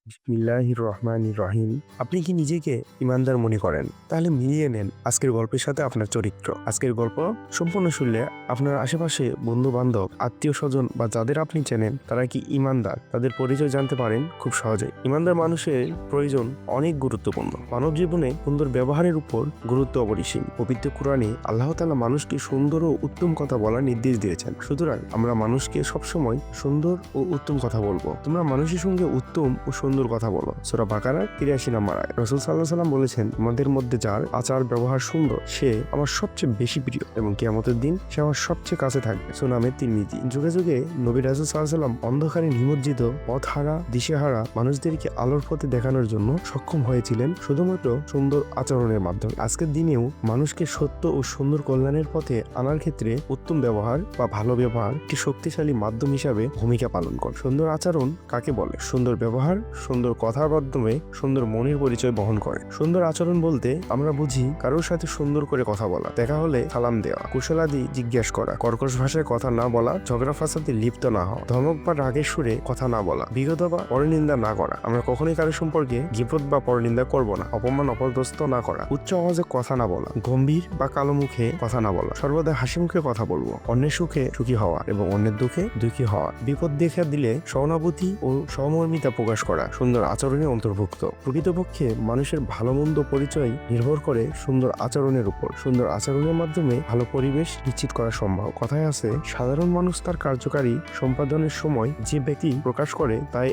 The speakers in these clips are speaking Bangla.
বিসমিল্লাহির রহমানির রহিম। আপনি কি নিজেকে ইমানদার মনে করেন? তাহলে মিলিয়ে নেন আজকের গল্পের সাথে আপনার চরিত্র। আজকের গল্প সম্পূর্ণ শুনলে আপনার আশেপাশে বন্ধু বান্ধব, আত্মীয় স্বজন বা যাদের আপনি চেনেন তারা কি ইমানদার, তাদের পরিচয় জানতে পারেন খুব সহজেই। ইমানদার মানুষের প্রয়োজন অনেক গুরুত্বপূর্ণ। মানব জীবনে সুন্দর ব্যবহারের উপর গুরুত্ব অপরিসীম। পবিত্র কোরআনে আল্লাহ তাআলা মানুষকে সুন্দর ও উত্তম কথা বলার নির্দেশ দিয়েছেন। সুতরাং আমরা মানুষকে সবসময় সুন্দর ও উত্তম কথা বলবো। তোমরা মানুষের সঙ্গে উত্তম ও সুন্দর কথা বলো। সূরা বাকারা ৮৩ নম্বর আয়াত। রাসূল সাল্লাল্লাহু আলাইহি ওয়াসাল্লাম বলেছেন, আমাদের মধ্যে যার আচার ব্যবহার সুন্দর সে আমার সবচেয়ে বেশি প্রিয় এবং কিয়ামতের দিন সে আমার সবচেয়ে কাছে থাকবে। সুনামে তিরমিজি। যুগে যুগে নবী রাসূল সাল্লাল্লাহু আলাইহি ওয়াসাল্লাম অন্ধকারে নিমজ্জিত, পথহারা, দিশেহারা মানুষদেরকে আলোর পথে দেখানোর জন্য সক্ষম হয়েছিলেন শুধুমাত্র সুন্দর আচরণের মাধ্যমে। আজকের দিনেও মানুষকে সত্য ও সুন্দর কল্যাণের পথে আনার ক্ষেত্রে উত্তম ব্যবহার বা ভালো ব্যবহার একটি শক্তিশালী মাধ্যম হিসাবে ভূমিকা পালন করে। সুন্দর আচরণ কাকে বলে? সুন্দর ব্যবহার সুন্দর কথার মাধ্যমে সুন্দর মনের পরিচয় বহন করে। সুন্দর আচরণ বলতে আমরা বুঝি কারোর সাথে সুন্দর করে কথা বলা, দেখা হলে সালাম দেওয়া, কুশলাদি জিজ্ঞেস করা, কর্কশ ভাষায় কথা না বলা, ঝগড়া ফাসাদে লিপ্ত না হওয়া, ধমক বা রাগের সুরে কথা না বলা, বিগত বা পরনিন্দা না করা। আমরা কখনোই কারো সম্পর্কে গীবত বা পরনিন্দা করব না। অপমান অপদস্থ না করা, উচ্চ আওয়াজে কথা না বলা, গম্ভীর বা কালো মুখে কথা না বলা, সর্বদা হাসি মুখে কথা বলবো। অন্যের সুখে সুখী হওয়া এবং অন্যের দুঃখে দুঃখী হওয়া, বিপদ দেখা দিলে সহানুভূতি ও সহমর্মিতা প্রকাশ করা সুন্দর আচরণে অন্তর্ভুক্ত। প্রকৃতপক্ষে মানুষের ভালো মন্দ পরিচয় নির্ভর করে সুন্দর আচরণের উপর। সুন্দর আচরণের মাধ্যমে ভালো পরিবেশ নিশ্চিত করা সম্ভব। কথায় আছে, সাধারণ মানুষ তার কার্যকারী সম্পাদনের সময় যে ব্যক্তি প্রকাশ করে তাই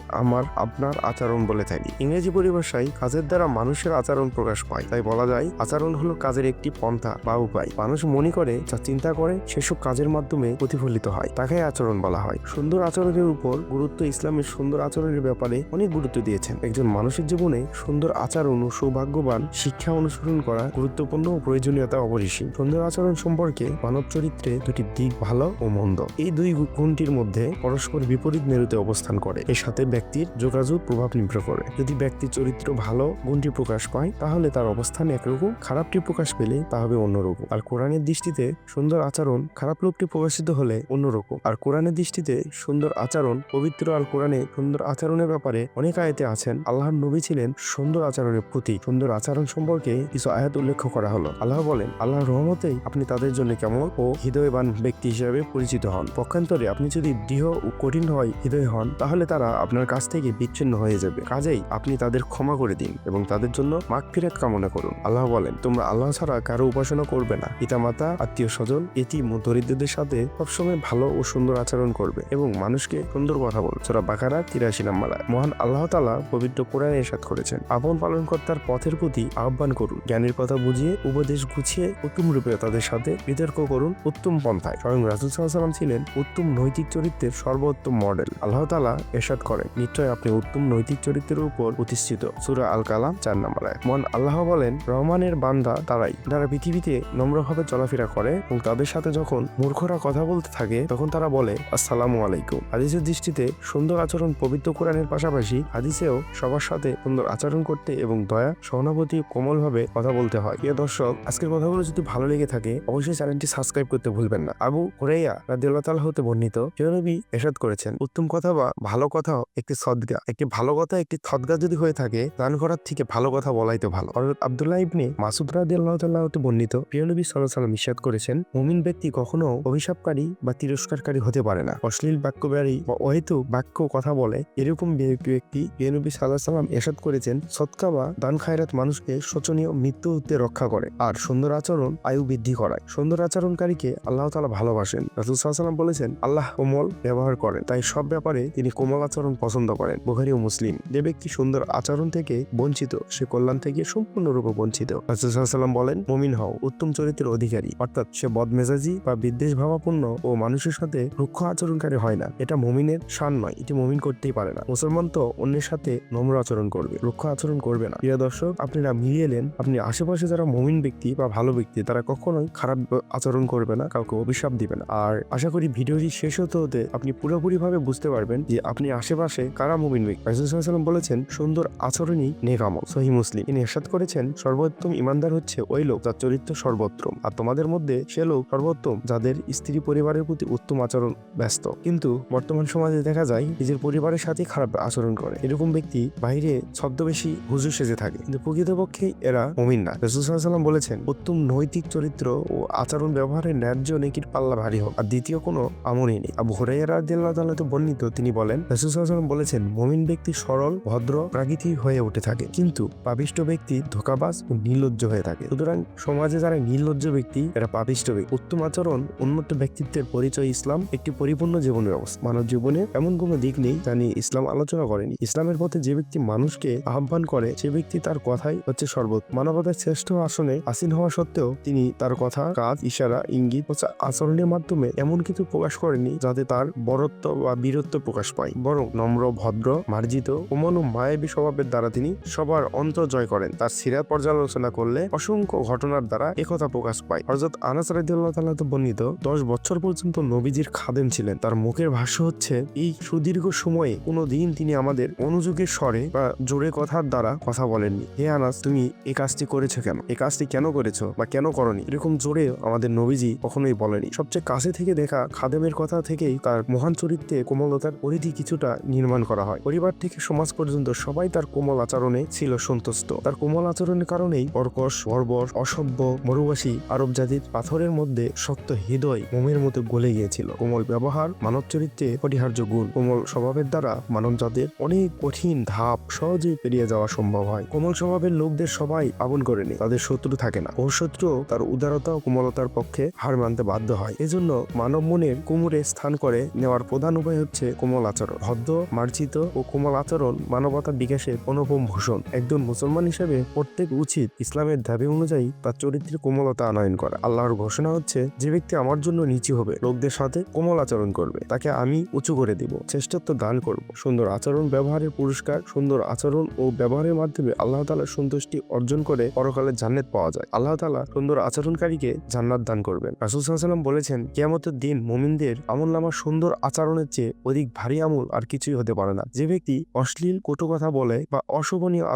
আপনার আচরণ বলে থাকি। ইংরেজি পরিভাষায় কাজের দ্বারা মানুষের আচরণ প্রকাশ পায়। তাই বলা যায় আচরণ হলো কাজের একটি পন্থা বা উপায়। মানুষ মনে করে যা চিন্তা করে সেসব কাজের মাধ্যমে প্রতিফলিত হয়, তাকে আচরণ বলা হয়। সুন্দর আচরণের উপর গুরুত্ব ইসলামের সুন্দর আচরণের ব্যাপারে অনেক গুরুত্ব দিয়েছেন। একজন মানুষের জীবনে সুন্দর আচরণ ও সৌভাগ্যবান শিক্ষা অনুসরণ করা গুরুত্বপূর্ণ ও প্রয়োজনীয়তা অপরিসীম। সুন্দর আচরণ সম্পর্কে মানব চরিত্রে দুটি দিক, ভালো ও মন্দ। এই দুই গুণটির মধ্যে পরস্পর বিপরীত মেরুতে অবস্থান করে। এর সাথে ব্যক্তির যোগাযোগ প্রভাব নির্ভর করে। যদি ব্যক্তির চরিত্র ভালো গুণটি প্রকাশ পায় তাহলে তার অবস্থান একরকম, খারাপটি প্রকাশ পেলে তা হবে অন্যরকম। আর কোরআনের দৃষ্টিতে সুন্দর আচরণ খারাপ লোকটি প্রকাশিত হলে অন্যরকম। আর কোরআনের দৃষ্টিতে সুন্দর আচরণ পবিত্র। আল কোরআনে সুন্দর আচরণের ব্যাপারে অনেক আয়াতে আছেন আল্লাহর নবী ছিলেন সুন্দর আচরণের প্রতীক। সুন্দর আচরণ সম্পর্কে কিছু আয়াত উল্লেখ করা হলো। আল্লাহ বলেন, আল্লাহর রহমতেই আপনি তাদের জন্য কেমন ও হৃদয়বান ব্যক্তি হিসেবে পরিচিত হন। পক্ষান্তরে আপনি যদি দৃঢ় ও কঠিন হৃদয় হন তাহলে তারা আপনার কাছ থেকে বিচ্ছিন্ন হয়ে যাবে। কাজেই আপনি তাদের ক্ষমা করে দিন এবং তাদের জন্য মাগফিরাত কামনা করুন। আল্লাহ বলেন, তোমরা আল্লাহ ছাড়া কারো উপাসনা করবে না। পিতামাতা, আত্মীয় স্বজন, এতিম ও দরিদ্রদের সাথে সবসময় ভালো ও সুন্দর আচরণ করবে এবং মানুষকে সুন্দর কথা বলবে। সূরা বাকারা ৮৩ নম্বর আয়াত। মহান আল্লাহ তাআলা পবিত্র কোরআনে ইরশাদ করেছেন, আপন পালনকর্তার পথের প্রতি আহ্বান করুন, জ্ঞানের কথা বুঝিয়ে উপদেশ গুছিয়ে উত্তম রূপে তাদের সাথে বিতর্ক করুন উত্তম পন্থায়। স্বয়ং রাসূল সাল্লাল্লাহু আলাইহি ওয়াসাল্লাম ছিলেন উত্তম নৈতিক চরিত্রের সর্বোত্তম মডেল। আল্লাহ তাআলা ইরশাদ করেন, নিশ্চয় আপনি উত্তম নৈতিক চরিত্রের উপর প্রতিষ্ঠিত। সূরা আল কালাম ৪ নম্বর আয়াত। মহান আল্লাহ বলেন, রহমানের বান্দা তারাই যারা পৃথিবীতে নম্রভাবে চলাফেরা করে এবং তাদের সাথে যখন মূর্খরা কথা বলতে থাকে তখন তারা বলে আসসালামু আলাইকুম। হাদিসের দৃষ্টিতে সুন্দর আচরণ পবিত্র কোরআনের পাশাপাশি হাদিসেও সবার সাথে সুন্দর আচরণ করতে এবং দয়া, সহানুভূতি, কোমলভাবে কথা বলতে হয়। প্রিয় দর্শক, আজকের কথাগুলো যদি ভালো লেগে থাকে অবশ্যই চ্যানেলটি সাবস্ক্রাইব করতে ভুলবেন না। আবু হুরায়রা রাদিয়াল্লাহু তাআলা হতে বর্ণিত, প্রিয় নবী ইরশাদ করেছেন, উত্তম কথা বা ভালো কথা একটি সদকা। একটি ভালো কথা একটি সদকা যদি হয়ে থাকে দান করার থেকে ভালো কথা বলাই তো ভালো। হযরত আব্দুল্লাহ ইবনে মাসউদ রাদিয়াল্লাহু তাআলা হতে বর্ণিত, প্রিয় নবী সাল্লাল্লাহু আলাইহি ওয়াসাল্লাম ইরশাদ করেছেন, মুমিন ব্যক্তি কখনো অভিশাপকারী বা তিরস্কারকারী হতে পারে না। অশ্লীল বাক্যবাড়ী বা অহেতুক বাক্য কথা বলে এরকম ব্যক্তি প্রিয় নবী সাল্লাল্লাহু আলাইহি ওয়াসাল্লাম ইরশাদ করেছেন, সদকা বা দান খায়রাত মানুষকে শোচনীয় মৃত্যু হতে রক্ষা করে আর সুন্দর আচরণ আয়ু বৃদ্ধি করায়। সুন্দর আচরণকারীকে আল্লাহ তাআলা ভালোবাসেন। রাসূল সাল্লাল্লাহু আলাইহি ওয়াসাল্লাম বলেছেন, আল্লাহ কোমল ব্যবহার করেন, তাই সব ব্যাপারে তিনি কোমল আচরণ পছন্দ করেন। বুখারী ও মুসলিম। যে ব্যক্তি সুন্দর আচরণ থেকে বঞ্চিত সে কল্যাণ থেকে সম্পূর্ণরূপে বঞ্চিত। রাসূল সাল্লাল্লাহু আলাইহি ওয়াসাল্লাম বলেন, মুমিন হও উত্তম চরিত্রের অধিকারী, অর্থাৎ সে বদমেজাজি বা বিদ্বেষ ভাবাপন্ন ও মানুষের সাথে রুক্ষ আচরণকারী হয় না। এটা মুমিনের শান নয়, এটি মুমিন করতেই পারে না। মুসলমান তো অন্যের সাথে নম্র আচরণ করবে, রুক্ষ আচরণ করবে না। প্রিয় দর্শক, আপনারা মিলিয়ে এলেন আপনি আশেপাশে যারা মুমিন ব্যক্তি বা ভালো ব্যক্তি তারা কখনোই খারাপ আচরণ করবে না, কাউকে অভিশাপ দিবে না। আর আশা করি ভিডিওটি শেষ হতে হতে আপনি পুরোপুরি ভাবে বুঝতে পারবেন যে আপনি আশেপাশে কারা মুমিন ব্যক্তি। রাসূল সাল্লাল্লাহু আলাইহি ওয়াসাল্লাম বলেছেন, সুন্দর আচরণই নেক আমল। সহিহ মুসলিম। তিনি ইরশাদ করেছেন, সর্বোত্তম ইমানদার হচ্ছে ওই লোক যার চরিত্র সর্বোত্তম, আর তোমাদের মধ্যে সে লোক সর্বোত্তম যাদের স্ত্রী পরিবারের প্রতি উত্তম আচরণ ব্যস্ত। কিন্তু বর্তমান সমাজে দেখা যায় নিজের পরিবারের সাথে খারাপ আচরণ করে। এরকম ব্যক্তি বাইরে ছদ্মবেশী হুজুর সেজে থাকে, কিন্তু প্রকৃতপক্ষে এরা মুমিন না। রাসূল সাল্লাল্লাহু আলাইহি ওয়াসাল্লাম বলেছেন, উত্তম নৈতিক চরিত্র ও আচরণ ব্যবহারের ন্যায্য নেকির পাল্লা ভারী হোক, আর দ্বিতীয় কোনো আমলই নেই। আবু হুরায়রা রাদিয়াল্লাহু তাআলা বর্ণিত, তিনি বলেন, রাসূল সাল্লাল্লাহু আলাইহি ওয়াসাল্লাম বলেছেন, মুমিন ব্যক্তি সরল, ভদ্র, প্রাকৃতিক হয়ে উঠে থাকে, কিন্তু পাপিষ্ঠ ব্যক্তি ধোঁকাবাজ ও নির্লজ্জ হয়ে থাকে। সুতরাং সমাজে যারা নির্লজ্জ ব্যক্তি, এরা পাপিষ্ঠ ব্যক্তি। উত্তম আচরণ, উন্নত ব্যক্তিত্বের পরিচয়। ইসলাম একটি পরিপূর্ণ জীবন ব্যবস্থা। মানব জীবনে এমন কোনো দিক নেই যা নিয়ে ইসলাম আলোচনা করেনি। ইসলামের পথে যে ব্যক্তি মানুষকে আহ্বান করে, সে ব্যক্তি তার কথাই হচ্ছে সর্বোচ্চ। মানবতার শ্রেষ্ঠ আসনে আসীন হওয়া সত্ত্বেও তিনি তার কথা, কাজ, ইশারা, ইঙ্গিত ও আচরণের মাধ্যমে এমন কিছু প্রকাশ করেনি যাতে তার বরত্ব বা বীরত্ব প্রকাশ পায়, বরং নম্র, ভদ্র, মার্জিত, কোমল ও মায়াবী স্বভাবের দ্বারা তিনি সবার অন্তর জয় করেন। তার সিরাত পর্যালোচনা করলে অসংখ্য ঘটনার দ্বারা একথা প্রকাশ পায়। হযরত আনাস রাদিয়াল্লাহু তাআলা বর্ণিত, 10 বছর পর্যন্ত নবীজির খাদেম ছিলেন। তার মুখের ভাষ্য হচ্ছে, এই সুদীর্ঘ সময়ে কোনোদিন তিনি আমাদের অনুযোগের স্বরে বা জোরে কথার দ্বারা কথা বলেননি। হে আনাস, তুমি এই কাজটি করেছো কেন, এই কাজটি কেন করেছো বা কেন করনি, এরকম জোরে আমাদের নবীজি কখনোই বলেনি। সবচেয়ে কাছে থেকে দেখা খাদেমের কথা থেকেই তার মহান চরিত্রে কোমলতার পরিধি কিছুটা নির্মাণ করা হয়। পরিবার থেকে সমাজ পর্যন্ত সবাই তার কোমল আচরণে ছিল সন্তুষ্ট। তার কোমল আচরণের কারণেই কর্কশ, বর্বর, অসভ্য, মরুবাসী আরব জাতির পাথরের মধ্যে শক্ত হৃদয় মোমের মতো গলে গিয়েছিল। কোমল ব্যবহার মানব চরিত্রে অপরিহার্য গুণ। কোমল স্বভাবের দ্বারা মানব জাতির অনেক কঠিন ধাপ সহজেই পেরিয়ে যাওয়া সম্ভব হয়। কোমল স্বভাবের লোকদের সবাই আপন করে নেয়, তাদের শত্রু থাকে না। ও শত্রু তার উদারতা ও কোমলতার পক্ষে হার মানতে বাধ্য হয়। এজন্য মানব মনের কুমুরে স্থান করে নেওয়ার প্রধান উপায় হচ্ছে কোমল আচরণ। ভদ্র, মার্জিত ও কোমল আচরণ মানবতার বিকাশের অনুপম ভূষণ। একজন মুসলমান হিসেবে প্রত্যেক উচিত ইসলামের দাবি অনুযায়ী তার চরিত্রের কোমলতা আনয়ন করা। আল্লাহর ঘোষণা হচ্ছে, যে ব্যক্তি আমার জন্য নিচু হবে, লোকদের সাথে কোমল আচরণ করবে, তাকে আমি উঁচু করে দিব, শ্রেষ্ঠত্ব দান করব। সুন্দর আচরণ ব্যবহারের পুরস্কার। সুন্দর আচরণ ও ব্যবহারের মাধ্যমে আল্লাহ তাআলার সন্তুষ্টি অর্জন করে পরকালে জান্নাত পাওয়া যায়। আল্লাহ তাআলা সুন্দর আচরণকারীকে জান্নাত দান করবেন। রাসূল সাল্লাল্লাহু আলাইহি ওয়াসাল্লাম বলেছেন, কিয়ামতের দিন মুমিনদের আমলনামা সুন্দর আচরণের চেয়ে অধিক ভারী আমল আর কিছুই হতে পারে না। যে ব্যক্তি অশ্লীল, কটু কথা বলে বা অশোভনীয়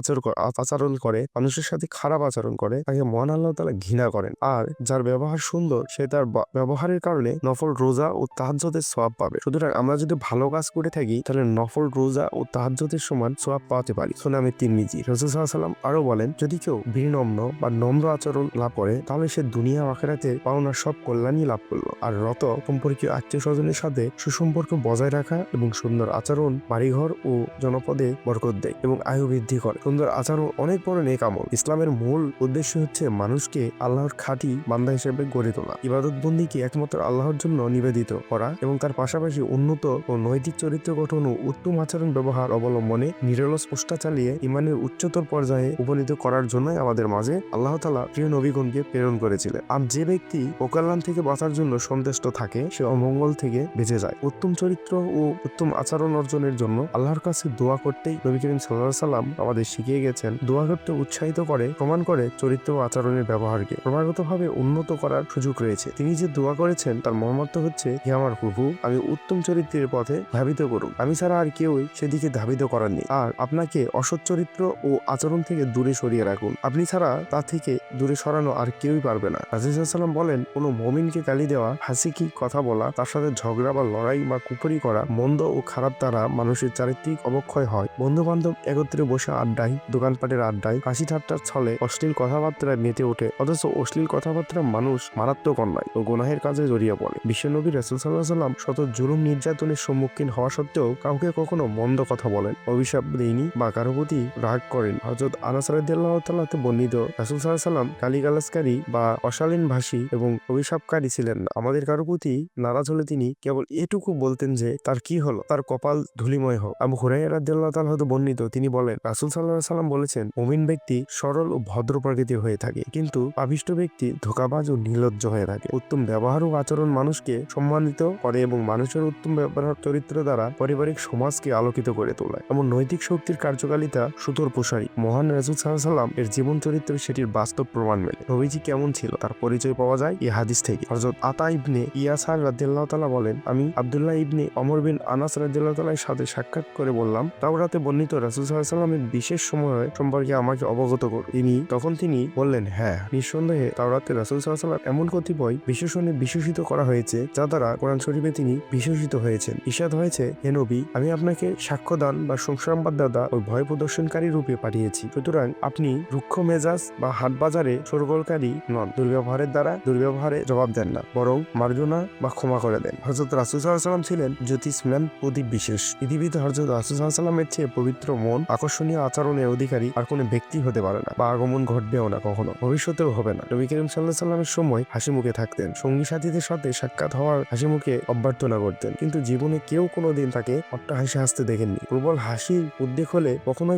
আচরণ করে, মানুষের সাথে খারাপ আচরণ করে, তাকে মহান আল্লাহ তাআলা ঘৃণা করেন। আর যার ব্যবহার সুন্দর, সে তার ব্যবহারের কারণে নফল রোজা ও তাহাজ্জুদের সওয়াব পাবে। সুতরাং আমরা যদি ভালো কাজ করে থাকি, তাহলে নফল রোজা ও তাহাজ্জুদের সমান সওয়াব পাওয়াতে পারি। সুনানে তিরমিজি। রাসূল সাল্লাল্লাহু আলাইহি ওয়াসাল্লাম আরো বলেন, যদি কেউ বিনম্র বা নম্র আচরণ লাভ করে, তাহলে সে দুনিয়া ও আখিরাতে পাওনা সব কল্যাণই লাভ করলো। আর রত সম্পর্কীয় আত্মীয় স্বজনের সাথে সুসম্পর্ক বজায় রাখা এবং সুন্দর আচরণ বাড়িঘর ও জনপদে বরকত দেয় এবং আয়ু বৃদ্ধি করে। সুন্দর আচরণ অনেক বড় নেক আমল। ইসলামের মূল উদ্দেশ্য হচ্ছে মানুষকে আল্লাহর খাঁটি বান্দা হিসেবে গড়ে তোলা, ইবাদত বন্দিকে একমাত্র আল্লাহর জন্য নিবেদিত করা এবং তার পাশাপাশি উন্নত ও নৈতিক চরিত্র গঠন ও উত্তম আচরণ ব্যবহার অবলম্বনে নিরলস চেষ্টা চালিয়ে ইমানের উচ্চতর পর্যায়ে উপনীত করার জন্যই আমাদের মাঝে আল্লাহ তাআলা প্রিয় নবীগণকে প্রেরণ করেছিলেন। আর যে ব্যক্তি অকল্যাণ থেকে বাঁচার জন্য সন্তুষ্ট থাকে, সে অমঙ্গল থেকে বেঁচে যায়। উত্তম চরিত্র ও উত্তম আচরণ অর্জনের জন্য আল্লাহর কাছে দোয়া করতেই নবী করিম সাল্লাল্লাহু আলাইহি ওয়াসাল্লাম আমাদের শিখিয়ে গেছেন। দোয়া করতে উৎসাহিত করে, প্রমাণ করে চরিত্র ও আচরণের ব্যবহারকে ক্রমাগতভাবে উন্নত করার সুযোগ রয়েছে। তিনি যে দোয়া করেছেন তার মর্মার্থ হচ্ছে, হে আমার প্রভু, আমি উত্তম চরিত্রের পথে ধাবিত করুন, আমি ছাড়া আর কেউই সেদিকে ধাবিত করার নেই। আর আপনাকে অসৎ চরিত্র ও আচরণ থেকে দূরে সরিয়ে রাখুন, আপনি ছাড়া তা থেকে দূরে সরানো আর কেউই পারবে না। রাসূল সাল্লাল্লাহু আলাইহি ওয়াসাল্লাম বলেন, কোনো মুমিনকে গালি দেওয়া, হাসিকি কথা বলা, তার সাথে ঝগড়া বা লড়াই বা কুপুরি করা, মন্দ ও খারাপ দ্বারা মানুষের চারিত্রিক অবক্ষয় হয়। বন্ধু বান্ধব একত্রে বসে আড্ডায়, দোকানপাটের আড্ডায় হাসি ঠাট্টার ছলে অশ্লীল কথাবার্তায় মেতে ওঠে, অথচ অশ্লীল কথাবার্তা মানুষ মারাত্মক অন্যায় ও গুনাহের কাজে জড়িয়ে পড়ে। বিশ্বনবী রাসূল সাল্লাল্লাহু আলাইহি ওয়াসাল্লাম শত জুলুম নির্যাতনের সম্মুখীন হওয়া সত্ত্বেও কাউকে কখনো মন্দ কথা বলেন, অভিশাপ দেয়নি বা কারো প্রতি রাগ করেন। হযরত আনাস রাদিয়াল্লাহু তাআলা বর্ণিত, রাসূল সাল্লাল্লাহু আলাইহি ওয়াসাল্লাম গালিগালাজকারী বা অশালীন ভাষী এবং অভিশাপকারী ছিলেন না। আমাদের কারো প্রতি নারাজ হলে তিনি কেবল এটুকু বলতেন যে তার কি হলো, তার কপাল ধুলিময় হোক। আবু হুরায়রা রাদিয়াল্লাহু তাআলা বর্ণিত, তিনি বলেন, রাসূল সাল্লাল্লাহু আলাইহি ওয়াসাল্লাম বলেছেন, মুমিন ব্যক্তি সরল ও ভদ্র প্রকৃতির হয়ে থাকে, কিন্তু পাপিষ্ঠ ব্যক্তি ধোঁকাবাজ ও নির্লজ্জ হয়ে থাকে। উত্তম ব্যবহার ও আচরণ মানুষকে সম্মানিত করে এবং মানুষের উত্তম ব্যবহার চরিত্র দ্বারা পারিবারিক সমাজকে আলোকিত করে তোলে। এমন নৈতিক শক্তির কার্যকারিতা সুদূর প্রসারী। মহান রাসূল সাল্লাল্লাহু আলাইহি ওয়াসাল্লাম এর জীবন চরিত্রে সেটির বাস্তব প্রমাণ মেলে। নবীজি কেমন ছিল তার পরিচয় পাওয়া যায় এই হাদিস থেকে। হযরত আতা ইবনে ইয়াসার রাদিয়াল্লাহু তাআলা বলেন, আমি আব্দুল্লাহ ইবনে ওমর বিন আনাস রাদিয়াল্লাহু তাআলার সাথে সাক্ষাৎ করে বললাম, তাওরাতে বর্ণিত রাসূল সাল্লাল্লাহু আলাইহি ওয়াসাল্লামের বিশেষ সময় সম্পর্কে আমাকে অবগত করুন। তখন তিনি বললেন, হ্যাঁ, নিঃসন্দেহে তাওরাতে রাসূল সাল্লাল্লাহু আলাইহি ওয়াসাল্লাম এমন কতিপয় বিশেষণে বিশেষিত করা হয়েছে যা দ্বারা কোরআন শরীফে তিনি বিশেষিত হয়েছেন। ইরশাদ হয়েছে, হে নবী, আমি আপনাকে সাক্ষ্য দান বা সুসংবাদদাতা ও ভয় প্রদর্শনকারী রূপে পাঠিয়েছি। সুতরাং আপনি রুক্ষ মেজাজ বা হাটবাজারে সরগোলকারী নন। দুর্ব্যবহারের দ্বারা দুর্ব্যবহারে জবাব দেন না, বরং মার্জনা বা ক্ষমা করে দেন। হযরত রাসূল সাল্লাল্লাহু আলাইহি ওয়াসাল্লাম ছিলেন জ্যোতিষ্মান প্রদীপ বিশেষ। পৃথিবীতে হযরত রাসূল সাল্লাল্লাহু আলাইহি ওয়াসাল্লামের চেয়ে পবিত্র মন, আকর্ষণীয় আচরণের অধিকারী আর কোনো ব্যক্তি হতে পারে না, বা আগমন ঘটবেও না, কখনো ভবিষ্যতেও হবে না। নবী করিম সাল্লাল্লাহু আলাইহি ওয়াসাল্লামের সময় হাসি মুখে থাকতেন, সঙ্গী সাথীদের সাথে সাক্ষাৎ হওয়ার হাসি মুখে অভ্যর্থনা করতেন, কিন্তু জীবনে কেউ কোনোদিন তাকে অট্টহাসি হাসতে দেখেননি। প্রবল হাসির উদ্রেক হলে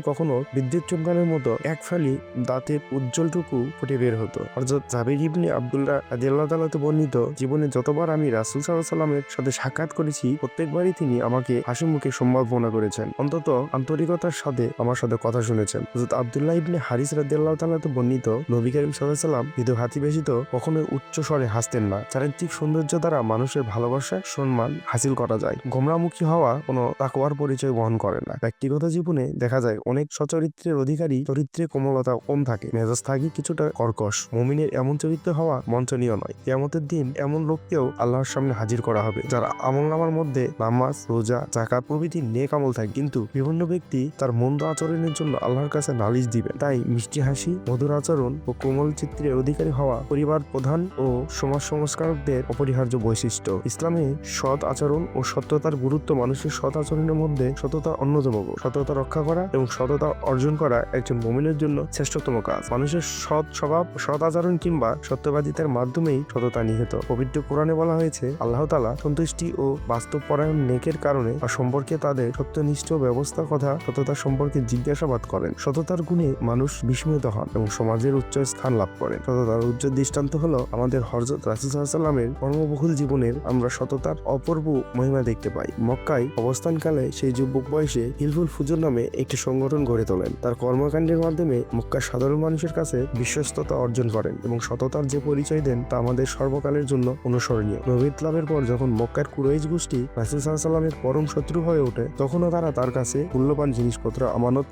কখনো বিদ্যুৎ চমকানোর মতো এক ফালি দাঁতের উজ্জ্বলটুকু ফুটে বের হতো। হযরত জাবির ইবনে আব্দুল্লাহ রাদিয়াল্লাহু তাআলা বর্ণিত, জীবনে যতবার আমি রাসূল সাল্লাল্লাহু আলাইহি ওয়াসাল্লামের সাথে সাক্ষাৎ করেছি প্রত্যেকবারই তিনি আমাকে হাসি মুখে সম্বর্ধনা করেছেন, অন্তত আন্তরিকতার সাথে আমার সাথে কথা শুনেছেন। হযরত আব্দুল্লাহ ইবনে হারিস রাদিয়াল্লাহু তাআলা বর্ণিত, নবী করিম সাল্লাল্লাহু আলাইহি ওয়াসাল্লাম মৃদু হাসি ব্যতীত কখনোই উচ্চ স্বরে হাসতেন না। চারিত্রিক সৌন্দর্য দ্বারা মানুষের ভালোবাসা সম্মান হাসিল করা যায়। গোমরামুখী হওয়া কোনো তাকওয়ার পরিচয় বহন করে না। ব্যক্তিগত জীবনে দেখা যায় অনেক সচরিত্রের অধিকারী চরিত্রে কোমলতা কম থাকে, মেজাজ থাকে কিছুটা কর্কশ। মুমিনের এমন চরিত্র হওয়া বাঞ্ছনীয় নয়। কিয়ামতের দিন এমন লোককেও আল্লাহর সামনে হাজির করা হবে, যারা আমলনামার মধ্যে নামাজ, রোজা, যাকাত প্রভৃতি নেক আমল থাকে, কিন্তু বিভিন্ন ব্যক্তি তার মন্দ আচরণের জন্য আল্লাহর কাছে নালিশ দিবেন। তাই মিষ্টি হাসি, মধুর আচরণ ও কোমল চিত্রের অধিকারী হওয়া পরিবার প্রধান ও সমাজ সংস্কারকদের অপরিহার্য বৈশিষ্ট্য। ইসলামে সৎ আচরণ ও সত্যতার গুরুত্ব। মানুষের সৎ আচরণের মধ্যে সততা অন্যতম। সততা রক্ষা করা এবং সততা অর্জন করা একজন মুমিনের জন্য শ্রেষ্ঠতম কাজ। মানুষের সৎ স্বভাব, সৎ আচরণ কিংবা সত্যবাদিতার মাধ্যমেই সততা নিহিত। পবিত্র কোরআনে বলা হয়েছে, আল্লাহ তাআলা সন্তুষ্টি ও বাস্তবপরায়ণ নেকের কারণে বা সম্পর্কে তাদের সত্যনিষ্ঠ ব্যবস্থা কথা সততা সম্পর্কে জিজ্ঞাসাবাদ করেন। সততার গুণে মানুষ বিস্মিত হন এবং সমাজের উচ্চ স্থান লাভ করেন। সততার উজ্জ্বল দৃষ্টান্ত হলো আমাদের হযরত রাসূল সাল্লাল্লাহু আলাইহি ওয়াসাল্লামের কর্মবহুল জীবনের আমরা সততার অপূর্ব মহিমা দেখতে পাই। মক্কায় অবস্থানকালে সেই যুবক বয়সে হিলফুল ফুজুর নামে একটি সংগঠন গড়ে তোলেন। তার কর্মকাণ্ডের মাধ্যমে মক্কার সাধারণ মানুষের কাছে বিশ্বস্ততা অর্জন করেন এবং সততার যে পরিচয় দেন তা আমাদের সর্বকালের জন্য অনুসরণীয়। নবুয়ত লাভের পর যখন মক্কার কুরাইশ গোষ্ঠী রাসূল সাল্লাল্লাহু আলাইহি ওয়াসাল্লামের পরম শত্রু হয়ে ওঠে, তখনও তারা তার কাছে মূল্যবান জিনিসপত্র আমানত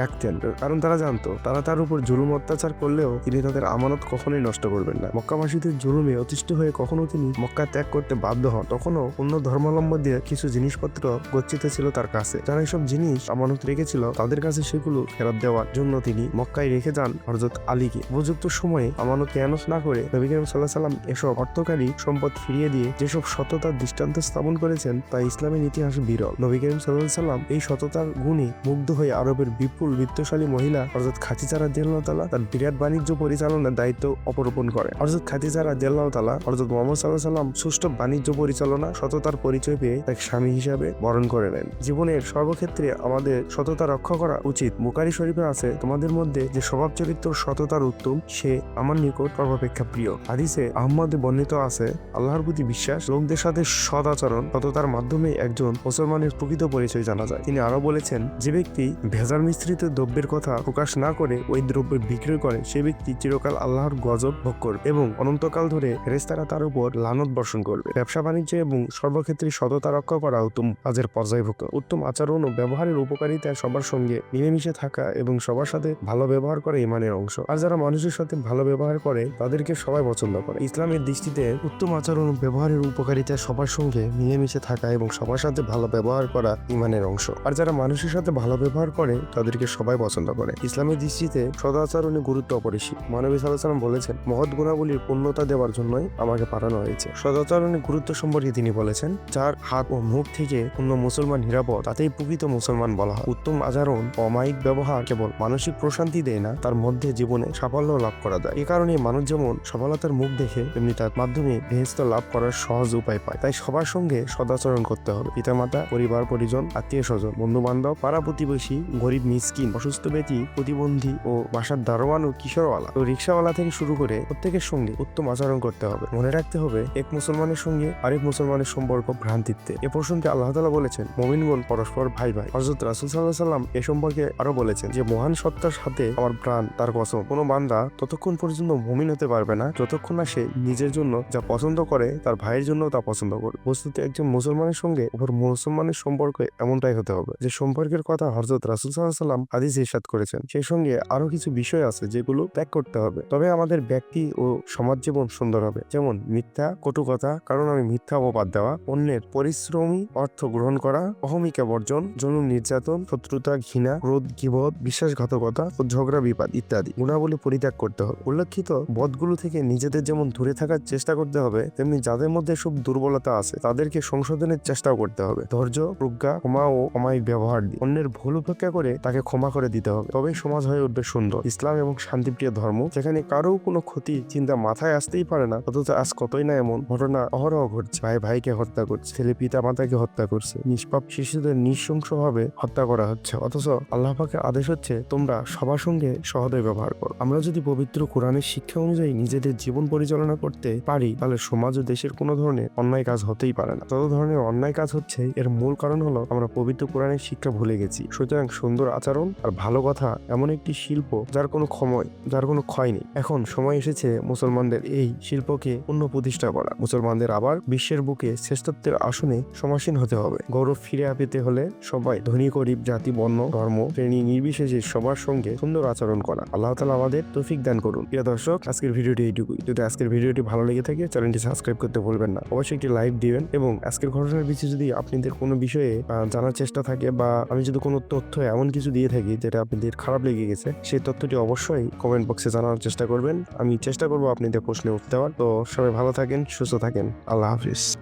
রাখতেন, কারণ তারা জানতো তারা তার উপর জুলুম অত্যাচার করলেও তিনি তাদের আমানত কখনোই নষ্ট করবেন না। মক্কাবাসীদের জুলুমে অতিষ্ঠ হয়ে কখনো তিনি মক্কা ত্যাগ করতে বাধ্য হন। তখনও অন্য ধর্মাবলম্বীদের কিছু জিনিসপত্র গচ্ছিত ছিল তার কাছে। যারা এসব জিনিস আমানত রেখেছিল তাদের কাছে সেগুলো ফেরত দেওয়ার জন্য তিনি মক্কায় রেখে যান হযরত আলীকে। উপযুক্ত সময়ে আমানত খেয়ানত না করে নবী করিম সাল্লাল্লাহু আলাইহি ওয়াসাল্লাম এসব অর্থকারী সম্পদ ফিরিয়ে দিয়ে যেসব সততার দৃষ্টান্ত স্থাপন করেছেন তা ইসলামের ইতিহাসে বিরল। নবী করিম সাল্লাল্লাহু আলাইহি ওয়াসাল্লাম এই সততার গুণে মুগ্ধ হয়ে আরবের বিপুল বিত্তশালী মহিলা হযরত খাদিজা রাদিয়াল্লাহু তাআলা তার বিরাট বাণিজ্য পরিচালনার দায়িত্ব অর্পণ করেন। হযরত খাদিজা রাদিয়াল্লাহু তাআলা হযরত মুহাম্মদ সাল্লাল্লাহু আলাইহি ওয়াসাল্লাম সুষ্ঠু বাণিজ্য পরিচালনা, সততার পরিচয় পেয়ে তাকে স্বামী হিসাবে বরণ করে নেন। জীবনের সর্বক্ষেত্রে আমাদের সততা রক্ষা করা উচিত। বুখারী শরীফে আছে, তোমাদের মধ্যে যে স্বভাব চরিত্র সততার উত্তম, সে আমার নিকট সর্বাপেক্ষা প্রিয়। হাদিসে আহমদে বর্ণিত আছে, আল্লাহর প্রতি বিশ্বাস, লোকদের সাথে সৎ আচরণ, সততার মাধ্যমে একজন মুসলমানের প্রকৃত পরিচয় জানা যায়। তিনি আরো বলেছেন, যে ব্যক্তি ভেজাল মিশ্রিত দ্রব্যের কথা প্রকাশ না করে ওই দ্রব্য বিক্রয় করে, সে ব্যক্তি চিরকাল আল্লাহর গজব ভোগ করবে এবং অনন্তকাল ধরে ফেরেশতারা তার উপর লানত বর্ষণ করবে। ব্যবসা বাণিজ্য এবং সর্বক্ষেত্রে সততা রক্ষা করা উত্তম কাজের পর্যায়ভুক্ত। উত্তম আচরণ ও ব্যবহারের উপকারিতা সবার সঙ্গে মিলেমিশে থাকা এবং সবার সাথে ভালো ব্যবহার করা ইমানের অংশ। আর যারা মানুষের সাথে ভালো ব্যবহার করে তাদেরকে সবাই পছন্দ করে। ইসলামের দৃষ্টিতে উত্তম আচরণ ও ব্যবহারের উপকারিতা সবার সঙ্গে মিলেমিশে থাকা এবং সবার সাথে ভালো ব্যবহার করা ইমানের অংশ। আর যারা মানুষের সাথে ভালো ব্যবহার করে তাদেরকে সবাই পছন্দ করে। ইসলামের দৃষ্টিতে সদাচরণের গুরুত্ব অপরিসীম। মহানবী সাল্লাল্লাহু আলাইহি ওয়াসাল্লাম বলেছেন, মহৎ গুণাবলীর পূর্ণতা দেওয়ার জন্যই আমাকে পাঠানো হয়েছে। সদাচরণের গুরুত্ব সম্পর্কে তিনি বলেছেন, যার হাত ও মুখ থেকে অন্য মুসলমান নিরাপদ, তাতেই প্রকৃত মুসলমান বলা হয়। উত্তম আচরণ ও অমায়িক ব্যবহার কেবল মানসিক প্রশান্তি দেয় না, তার মধ্যে জীবনে সাফল্য লাভ করা যায়। এ কারণে মানুষ যেমন সফলতার মুখ দেখে, তেমনি তার মাধ্যমে বেহেশত লাভ করার সহজ উপায় পায়। তাই সবার সঙ্গে সদাচরণ করতে হবে। পিতামাতা, পরিবার পরিজন, আত্মীয় স্বজন, বন্ধু বান্ধব, পাড়া প্রতিবেশী, গরিব মিসকিন, অসুস্থ ব্যক্তি, প্রতিবন্ধী ও বাসার দারোয়ান ও কিশোরওয়ালা ও রিক্সাওয়ালা থেকে শুরু করে প্রত্যেকের সঙ্গে উত্তম আচরণ করতে হবে। মনে রাখতে হবে, এক মুসলমানের সঙ্গে আরেক মুসলমানের সম্পর্ক ভ্রান্তিত্বে। এ প্রসঙ্গে আল্লাহ তাআলা বলেছেন, মুমিনগণ পরস্পর ভাই ভাই। হযরত রাসূল সাল্লাল্লাহু আলাইহি ওয়াসাল্লাম এ সম্পর্কে আরো বলেছেন যে, মহান সত্তার সাথে আমার প্রাণ তার কসম, কোনো বান্দা ততক্ষণ পর্যন্ত মুমিন হতে পারবে না যতক্ষণ না সে নিজের জন্য যা পছন্দ করে তার ভাইয়ের জন্য তা পছন্দ করে। বস্তুত একজন মুসলমানের সঙ্গে অপর মুসলমানের সম্পর্ক এমনটাই হতে হবে যে সম্পর্কের কথা হযরত রাসূল সাল্লাল্লাহু আলাইহি ওয়াসাল্লাম হাদিসে ইরশাদ করেছেন। সেই সঙ্গে আরো কিছু বিষয় আছে যেগুলো ত্যাগ করতে হবে, তবে আমাদের ব্যক্তি ও সমাজ জীবন সুন্দর হবে। যেমন মিথ্যা, কটু কথা, কারণ আমি মিথ্যা অপবাদ দেওয়া, অন্যের পরিশ্রমী অর্থ গ্রহণ করা, অহমিকা বর্জন, জুলুম নির্যাতন, শত্রুতা, ঘৃণা, ক্রোধ, গীবত, বিশ্বাসঘাতকতা ও ঝগড়া বিবাদ ইত্যাদি গুণাবলী পরিত্যাগ করতে হবে। উল্লেখিত বদগুলো থেকে নিজেদের যেমন দূরে থাকার চেষ্টা করতে হবে, তেমনি যাদের মধ্যে সব দুর্বলতা আছে তাদেরকে সংশোধনের চেষ্টাও করতে হবে। ধৈর্য, প্রজ্ঞা, ক্ষমা ও অমায়িক ব্যবহার দিয়ে অন্যের ভুল উপেক্ষা করে তাকে ক্ষমা করে দিতে হবে, তবেই সমাজ হয়ে উঠবে সুন্দর। ইসলাম এবং শান্তিপ্রিয় ধর্ম, যেখানে কারো কোনো ক্ষতি চিন্তা মাথায় আসতেই পারে না, অথচ আজ কতই না এমন ঘটনা অহরহ ঘটছে। ভাই ভাইকে হত্যা করছে, ছেলে পিতা মাতাকে হত্যা করছে, নিষ্পাপ শিশুদের নৃশংসভাবে হত্যা করা হচ্ছে, অথচ আল্লাহ পাকের আদেশ হচ্ছে তোমরা সবার সঙ্গে সহদয় ব্যবহার করো। আমরা যদি পবিত্র কোরআনের শিক্ষা অনুযায়ী নিজেদের জীবন পরিচালনা করতে পারি, তাহলে সমাজ ও দেশের কোনো ধরনের অন্যায় কাজ হতেই পারে না। তত ধরনের অন্যায় কাজ হচ্ছে এর মূল কারণ হলো আমরা পবিত্র কোরআনের শিক্ষা ভুলে গেছি। সুতরাং সুন্দর আচরণ আর ভালো কথা এমন একটি শিল্প যার কোনো ক্ষয় নেই। এখন সময় এসেছে মুসলমানদের এই শিল্পকে পুনঃপ্রতিষ্ঠা করা। মুসলমানদের আবার বিশ্বের বুকে শ্রেষ্ঠত্বের আসনে সমাসীন হতে হবে। গৌরব ফিরে পেতে হলে সবাই, ধনী গরিব, জাতি, বর্ণ, ধর্ম, শ্রেণী নির্বিশেষে সবার সঙ্গে সুন্দর আচরণ করা। আল্লাহ তাআলা আমাদের তৌফিক দান করুন। প্রিয় দর্শক, আজকের ভিডিওটি এইটুকুই। যদি আজকের ভিডিওটি ভালো লেগে থাকে চ্যানেলটি সাবস্ক্রাইব করতে ভুলবেন না। অবশ্যই একটি লাইক দিবেন এবং আজকের ঘটনার পিছিয়ে যদি আপনাদের কোনো বিষয়ে জানার চেষ্টা থাকে বা আমি যদি কোনো তথ্য এমন কিছু দিয়ে থাকি যেটা আপনাদের খারাপ লেগে গেছে, সেই তথ্যটি অবশ্যই কমেন্ট বক্সে জানানোর চেষ্টা করবেন। আমি চেষ্টা করবো আপনাদের প্রশ্নে উত্তর দেওয়ার। তো সবাই ভালো থাকেন, সুস্থ থাকেন। আল্লাহ হাফিজ।